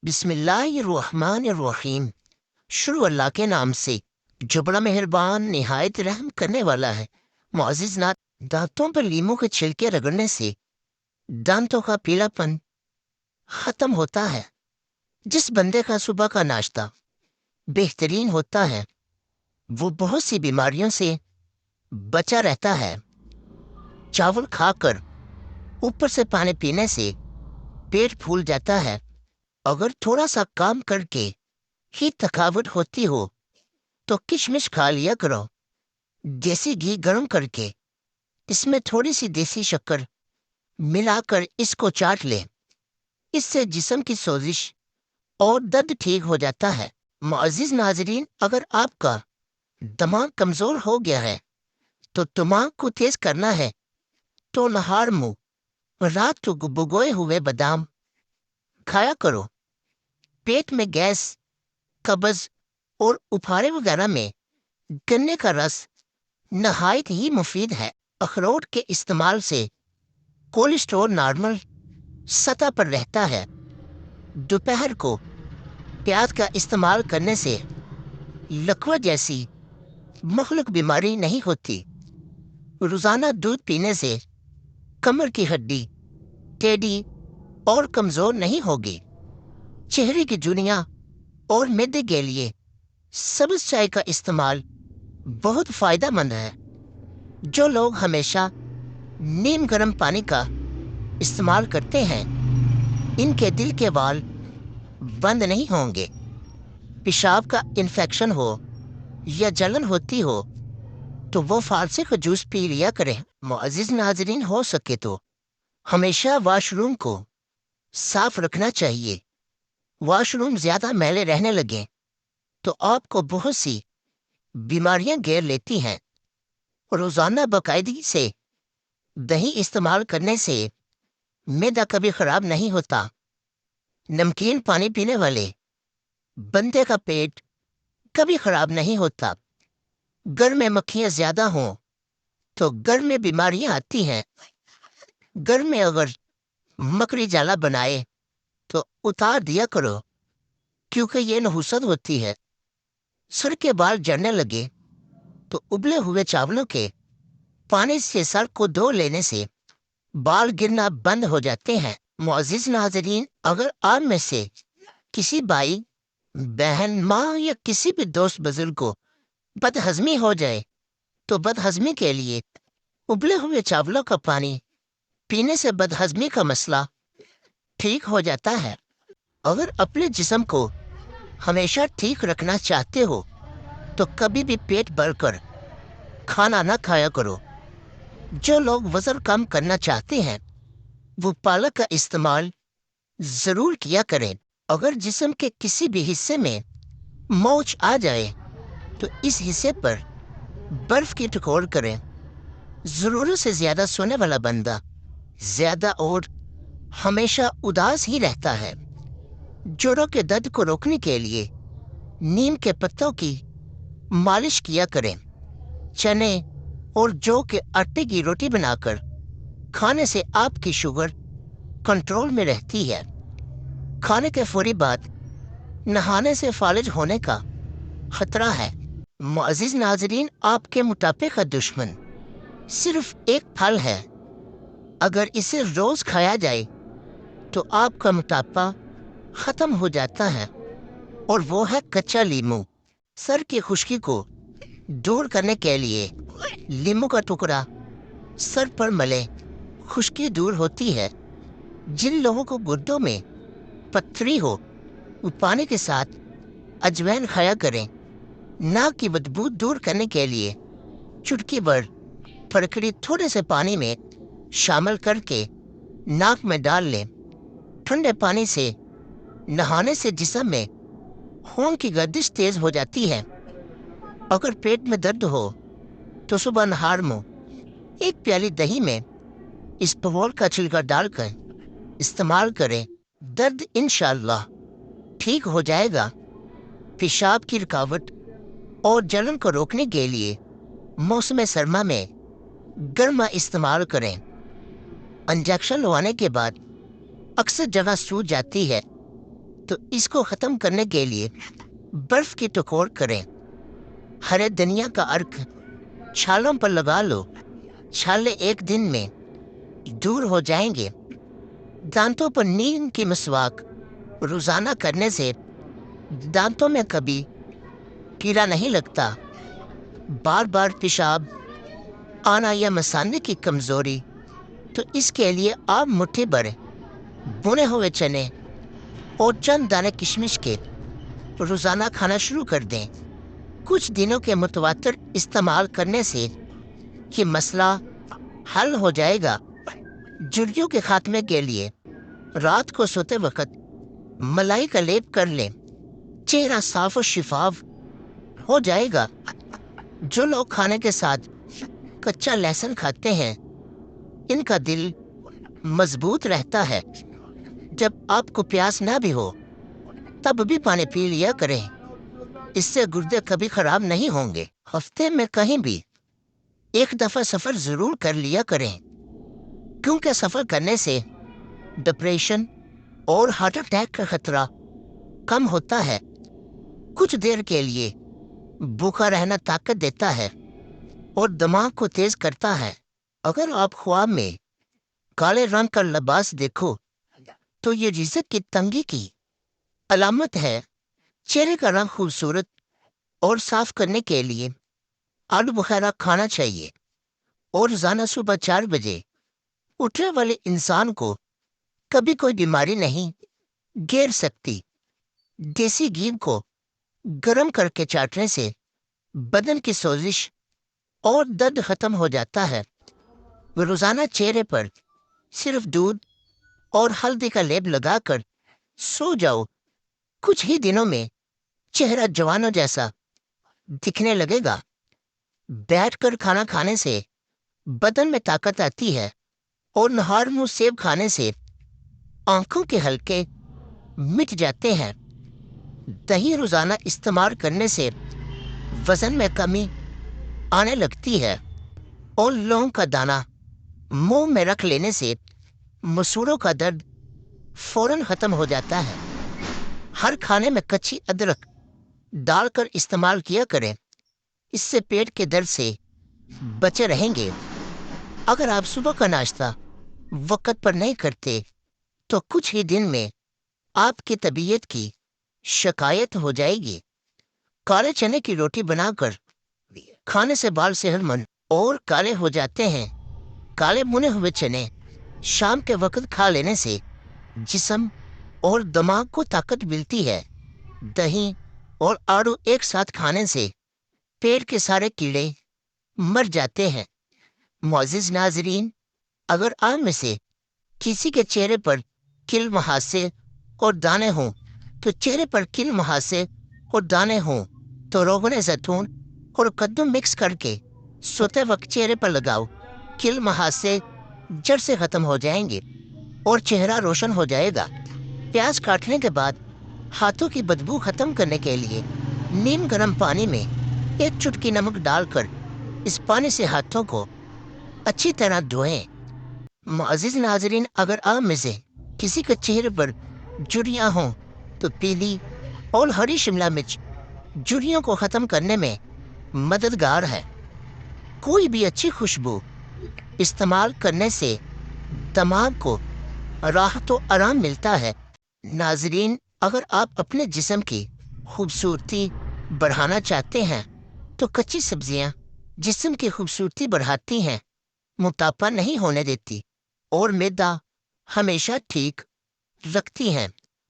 بسم اللہ الرحمن الرحیم۔ شروع اللہ کے نام سے جو بڑا مہربان نہایت رحم کرنے والا ہے۔ معزز نات، دانتوں پر لیموں کے چھلکے رگڑنے سے دانتوں کا پیلا پن ختم ہوتا ہے۔ جس بندے کا صبح کا ناشتہ بہترین ہوتا ہے وہ بہت سی بیماریوں سے بچا رہتا ہے۔ چاول کھا کر اوپر سے پانی پینے سے پیٹ پھول جاتا ہے۔ اگر تھوڑا سا کام کر کے ہی تھکاوٹ ہوتی ہو تو کشمش کھا لیا کرو، دیسی گھی گرم کر کے اس میں تھوڑی سی دیسی شکر ملا کر اس کو چاٹ لے۔ اس سے جسم کی سوزش اور درد ٹھیک ہو جاتا ہے۔ معزز ناظرین، اگر آپ کا دماغ کمزور ہو گیا ہے تو دماغ کو تیز کرنا ہے تو نہار منہ رات کو بھگوئے ہوئے بادام کھایا کرو۔ پیٹ میں گیس، قبض اور اپھارے وغیرہ میں گنے کا رس نہایت ہی مفید ہے۔ اخروٹ کے استعمال سے کولیسٹرول نارمل سطح پر رہتا ہے۔ دوپہر کو پیاز کا استعمال کرنے سے لکوہ جیسی مخلوق بیماری نہیں ہوتی۔ روزانہ دودھ پینے سے کمر کی ہڈی ٹیڑھی اور کمزور نہیں ہوگی۔ چہرے کی جھریاں اور معدے کے لیے سبز چائے کا استعمال بہت فائدہ مند ہے۔ جو لوگ ہمیشہ نیم گرم پانی کا استعمال کرتے ہیں ان کے دل کے وال بند نہیں ہوں گے۔ پیشاب کا انفیکشن ہو یا جلن ہوتی ہو تو وہ فالسے کا جوس پی لیا کریں۔ معزز ناظرین، ہو سکے تو ہمیشہ واش روم کو صاف رکھنا چاہیے۔ واش روم زیادہ میلے رہنے لگیں تو آپ کو بہت سی بیماریاں گھیر لیتی ہیں۔ روزانہ باقاعدگی سے دہی استعمال کرنے سے معدہ کبھی خراب نہیں ہوتا۔ نمکین پانی پینے والے بندے کا پیٹ کبھی خراب نہیں ہوتا۔ گھر میں مکھیاں زیادہ ہوں تو گھر میں بیماریاں آتی ہیں۔ گھر میں اگر مکڑی جالا بنائے تو اتار دیا کرو کیونکہ یہ نحوست ہوتی ہے۔ سر کے بال جھڑنے لگے تو ابلے ہوئے چاولوں کے پانی سے سر کو دھو لینے سے بال گرنا بند ہو جاتے ہیں۔ معزز ناظرین، اگر آپ میں سے کسی بھائی، بہن، ماں یا کسی بھی دوست بزرگ کو بدہضمی ہو جائے تو بدہضمی کے لیے ابلے ہوئے چاولوں کا پانی پینے سے بدہضمی کا مسئلہ ٹھیک ہو جاتا ہے۔ اگر اپنے جسم کو ہمیشہ ٹھیک رکھنا چاہتے ہو تو کبھی بھی پیٹ بھر کر کھانا نہ کھایا کرو۔ جو لوگ وزن کم کرنا چاہتے ہیں وہ پالک کا استعمال ضرور کیا کریں۔ اگر جسم کے کسی بھی حصے میں موچ آ جائے تو اس حصے پر برف کی ٹکور کریں۔ ضرورت سے زیادہ سونے والا بندہ زیادہ اور ہمیشہ اداس ہی رہتا ہے۔ جوڑوں کے درد کو روکنے کے لیے نیم کے پتوں کی مالش کیا کریں۔ چنے اور جو کے آٹے کی روٹی بنا کر کھانے سے آپ کی شوگر کنٹرول میں رہتی ہے۔ کھانے کے فوری بعد نہانے سے فالج ہونے کا خطرہ ہے۔ معزز ناظرین، آپ کے موٹاپے کا دشمن صرف ایک پھل ہے۔ اگر اسے روز کھایا جائے تو آپ کا موٹاپا ختم ہو جاتا ہے، اور وہ ہے کچا لیمو۔ سر کی خشکی کو دور کرنے کے لیے لیمو کا ٹکڑا سر پر ملے، خشکی دور ہوتی ہے۔ جن لوگوں کو گردوں میں پتھری ہو وہ پانی کے ساتھ اجوائن کھایا کریں۔ ناک کی بدبو دور کرنے کے لیے چٹکی بھر پھٹکری تھوڑے سے پانی میں شامل کر کے ناک میں ڈال لیں۔ ٹھنڈے پانی سے نہانے سے جسم میں خون کی گردش تیز ہو جاتی ہے۔ اگر پیٹ میں درد ہو تو صبح نہار منہ ایک پیالی دہی میں اسپغول کا چھلکا ڈال کر استعمال کریں۔ درد انشاءاللہ ٹھیک ہو جائے گا۔ پیشاب کی رکاوٹ اور جلن کو روکنے کے لیے موسم سرما میں گرما استعمال کریں۔ انجیکشن لگوانے کے بعد اکثر جگہ سوج جاتی ہے تو اس کو ختم کرنے کے لیے برف کی ٹکور کریں، ہرے دنیا کا ارک چھالوں پر لگا لو، چھالے ایک دن میں دور ہو جائیں گے۔ دانتوں پر نیم کی مسواک روزانہ کرنے سے دانتوں میں کبھی کیڑا نہیں لگتا۔ بار بار پیشاب آنا یا مثانے کی کمزوری، تو اس کے لیے آپ مٹھی بھر بنے ہوئے چنے اور چند دانے کشمش کے روزانہ کھانا شروع کر دیں۔ کچھ دنوں کے متواتر استعمال کرنے سے یہ مسئلہ حل ہو جائے گا۔ جھریوں کے خاتمے کے لیے رات کو سوتے وقت ملائی کا لیپ کر لیں، چہرہ صاف و شفاف ہو جائے گا۔ جو لوگ کھانے کے ساتھ کچا لہسن کھاتے ہیں ان کا دل مضبوط رہتا ہے۔ جب آپ کو پیاس نہ بھی ہو تب بھی پانی پی لیا کریں، اس سے گردے کبھی خراب نہیں ہوں گے۔ ہفتے میں کہیں بھی ایک دفعہ سفر ضرور کر لیا کریں، کیونکہ سفر کرنے سے ڈپریشن اور ہارٹ اٹیک کا خطرہ کم ہوتا ہے۔ کچھ دیر کے لیے بھوکا رہنا طاقت دیتا ہے اور دماغ کو تیز کرتا ہے۔ اگر آپ خواب میں کالے رنگ کا لباس دیکھو تو یہ رزق کی تنگی کی علامت ہے۔ چہرے کا رنگ خوبصورت اور صاف کرنے کے لیے آلو بخارا کھانا چاہیے، اور روزانہ صبح 4 بجے اٹھنے والے انسان کو کبھی کوئی بیماری نہیں گھیر سکتی۔ دیسی گھی کو گرم کر کے چاٹنے سے بدن کی سوزش اور درد ختم ہو جاتا ہے۔ روزانہ چہرے پر صرف دودھ اور ہلدی کا لیپ لگا کر سو جاؤ، کچھ ہی دنوں میں چہرہ جوانوں جیسا دکھنے لگے گا۔ بیٹھ کر کھانا کھانے سے بدن میں طاقت آتی ہے، اور نہار منہ سیب کھانے سے آنکھوں کے حلقے مٹ جاتے ہیں۔ دہی روزانہ استعمال کرنے سے وزن میں کمی آنے لگتی ہے، اور لونگ کا دانہ منہ میں رکھ لینے سے مسوڑوں کا درد فوراً ختم ہو جاتا ہے۔ ہر کھانے میں کچی ادرک ڈال کر استعمال کیا کریں، اس سے پیٹ کے درد سے بچے رہیں گے۔ اگر آپ صبح کا ناشتہ وقت پر نہیں کرتے تو کچھ ہی دن میں آپ کی طبیعت کی شکایت ہو جائے گی۔ کالے چنے کی روٹی بنا کر کھانے سے بال صحت مند اور کالے ہو جاتے ہیں۔ کالے بنے ہوئے چنے شام کے وقت کھا لینے سے جسم اور دماغ کو طاقت ملتی ہے۔ دہی اور آڑو ایک ساتھ کھانے سے پیٹ کے سارے کیڑے مر جاتے ہیں۔ معزز ناظرین، اگر آپ میں سے کسی کے چہرے پر کل مہاسے اور دانے ہوں تو روغن زیتون اور کدو مکس کر کے سوتے وقت چہرے پر لگاؤ، کل مہاسے جڑ سے ختم ہو جائیں گے اور چہرہ روشن ہو جائے گا۔ پیاز کاٹنے کے بعد ہاتھوں کی بدبو ختم کرنے کے لیے نیم گرم پانی میں 1 چٹکی نمک ڈال کر اس پانی سے ہاتھوں کو اچھی طرح دھوئیں۔ معزز ناظرین، اگر آپ میں سے کسی کے چہرے پر جھریاں ہوں تو پیلی اور ہری شملہ مرچ جھریوں کو ختم کرنے میں مددگار ہے۔ کوئی بھی اچھی خوشبو استعمال کرنے سے دماغ کو راحت و آرام ملتا ہے۔ ناظرین، اگر آپ اپنے جسم کی خوبصورتی بڑھانا چاہتے ہیں تو کچی سبزیاں جسم کی خوبصورتی بڑھاتی ہیں، موٹاپا نہیں ہونے دیتی اور معدہ ہمیشہ ٹھیک رکھتی ہیں۔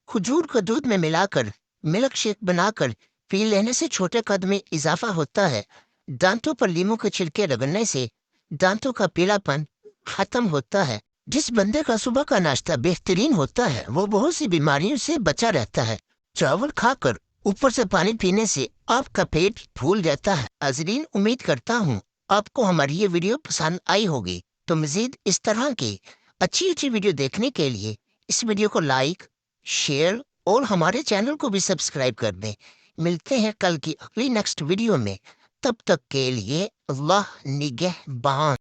کھجور کو دودھ میں ملا کر ملک شیک بنا کر پی لینے سے چھوٹے قد میں اضافہ ہوتا ہے۔ دانتوں پر لیموں کے چھلکے رگڑنے سے دانتوں کا پیلا پن ختم ہوتا ہے۔ جس بندے کا صبح کا ناشتہ بہترین ہوتا ہے وہ بہت سی بیماریوں سے بچا رہتا ہے۔ چاول کھا کر اوپر سے پانی پینے سے آپ کا پیٹ پھول جاتا ہے۔ ناظرین، امید کرتا ہوں آپ کو ہماری یہ ویڈیو پسند آئی ہوگی، تو مزید اس طرح کی اچھی ویڈیو دیکھنے کے لیے اس ویڈیو کو لائک، شیئر اور ہمارے چینل کو بھی سبسکرائب کر دیں۔ ملتے ہیں کل کی اگلی نیکسٹ ویڈیو میں، تب تک کے لیے اللہ نگہبان۔